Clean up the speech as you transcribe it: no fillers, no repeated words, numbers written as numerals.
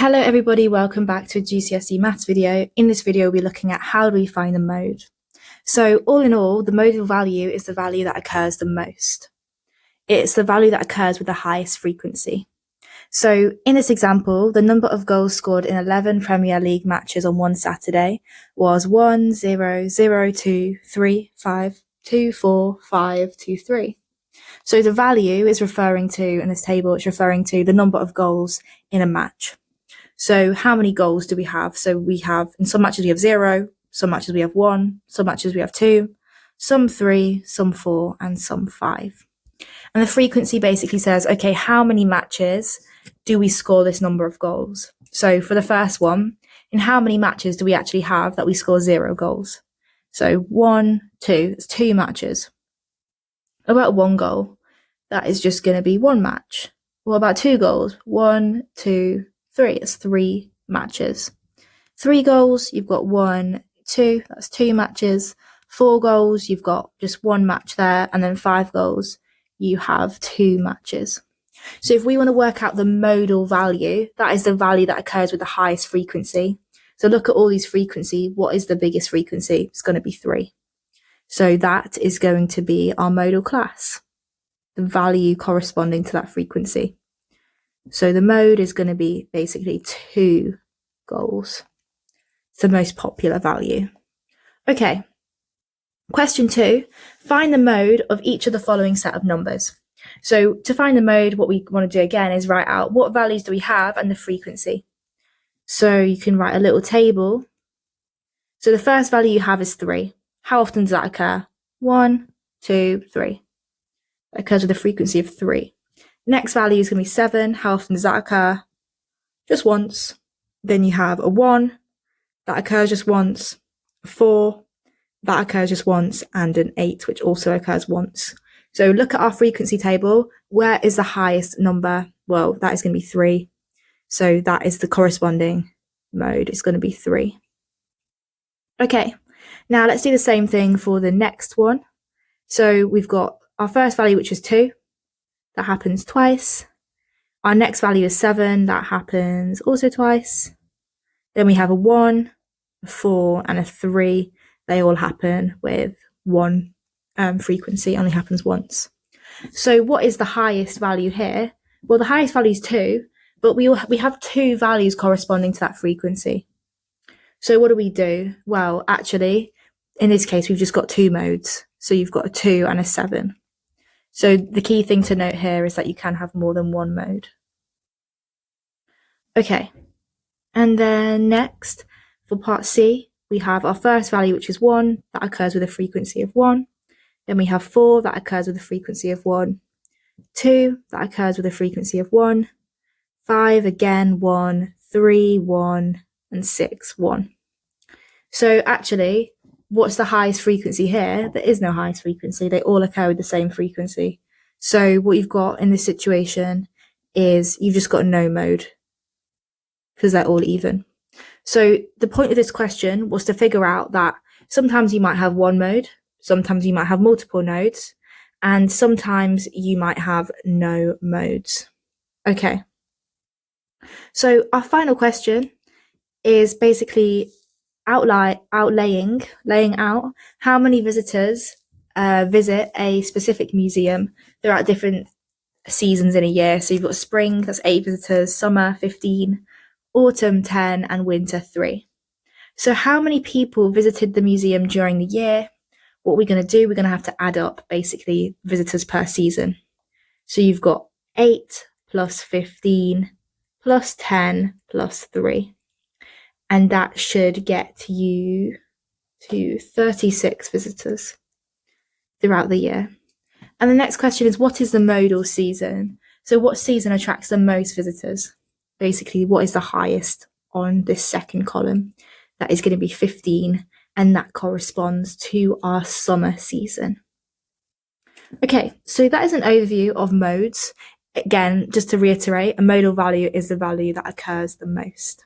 Hello everybody, welcome back to a GCSE maths video. In this video, we'll be looking at how do we find the mode. So all in all, the modal value is the value that occurs the most. It's the value that occurs with the highest frequency. So in this example, the number of goals scored in 11 Premier League matches on one Saturday was 1, 0, 0, 2, 3, 5, 2, 4, 5, 2, 3. So the value is referring to, in this table, it's referring to the number of goals in a match. So how many goals do we have? So we have, in some matches we have 0, some matches we have 1, some matches we have 2, some 3, some 4, and some 5. And the frequency basically says, okay, how many matches do we score this number of goals? So for the first one, in how many matches do we actually have that we score 0 goals? So 1, 2, it's 2 matches. About 1 goal, that is just going to be 1 match. What about 2 goals? 1, 2, 3, it's 3 matches. 3 goals, you've got 1, 2, that's 2 matches. 4 goals, you've got just 1 match there, and then 5 goals, you have 2 matches. So if we want to work out the modal value, that is the value that occurs with the highest frequency. So look at all these frequency. What is the biggest frequency? It's going to be 3. So that is going to be our modal class, the value corresponding to that frequency. So the mode is going to be basically 2 goals. It's the most popular value. Okay. Question 2, find the mode of each of the following set of numbers. So to find the mode, what we want to do again is write out what values do we have and the frequency. So you can write a little table. So the first value you have is 3. How often does that occur? 1, 2, 3. That occurs with a frequency of 3. Next value is going to be 7. How often does that occur? Just once. Then you have a 1. That occurs just once. A 4. That occurs just once. And an 8, which also occurs once. So look at our frequency table. Where is the highest number? Well, that is going to be 3. So that is the corresponding mode. It's going to be 3. Okay. Now let's do the same thing for the next one. So we've got our first value, which is 2. That happens twice. Our next value is 7. That happens also twice. Then we have a 1, a 4, and a 3. They all happen with 1 frequency, only happens once. So what is the highest value here? Well, the highest value is 2, but we have 2 values corresponding to that frequency. So what do? Well, actually, in this case, we've just got 2 modes. So you've got a 2 and a 7. So the key thing to note here is that you can have more than 1 mode. Okay, and then next, for part C, we have our first value, which is 1, that occurs with a frequency of 1. Then we have 4, that occurs with a frequency of 1. 2, that occurs with a frequency of 1. 5, again, 1. 3, 1. And 6, 1. So actually, what's the highest frequency here? There is no highest frequency. They all occur with the same frequency. So what you've got in this situation is you've just got no mode because they're all even. So the point of this question was to figure out that sometimes you might have 1 mode, sometimes you might have multiple nodes, and sometimes you might have no modes. Okay. So our final question is basically laying out how many visitors visit a specific museum throughout different seasons in a year. So you've got spring, that's 8 visitors, summer 15, autumn 10, and winter 3. So how many people visited the museum during the year? What we're going to do, we're going to have to add up basically visitors per season. So you've got 8 plus 15 plus 10 plus 3. And that should get you to 36 visitors throughout the year. And the next question is, what is the modal season? So what season attracts the most visitors? Basically, what is the highest on this second column? That is going to be 15, and that corresponds to our summer season. Okay, so that is an overview of modes. Again, just to reiterate, a modal value is the value that occurs the most.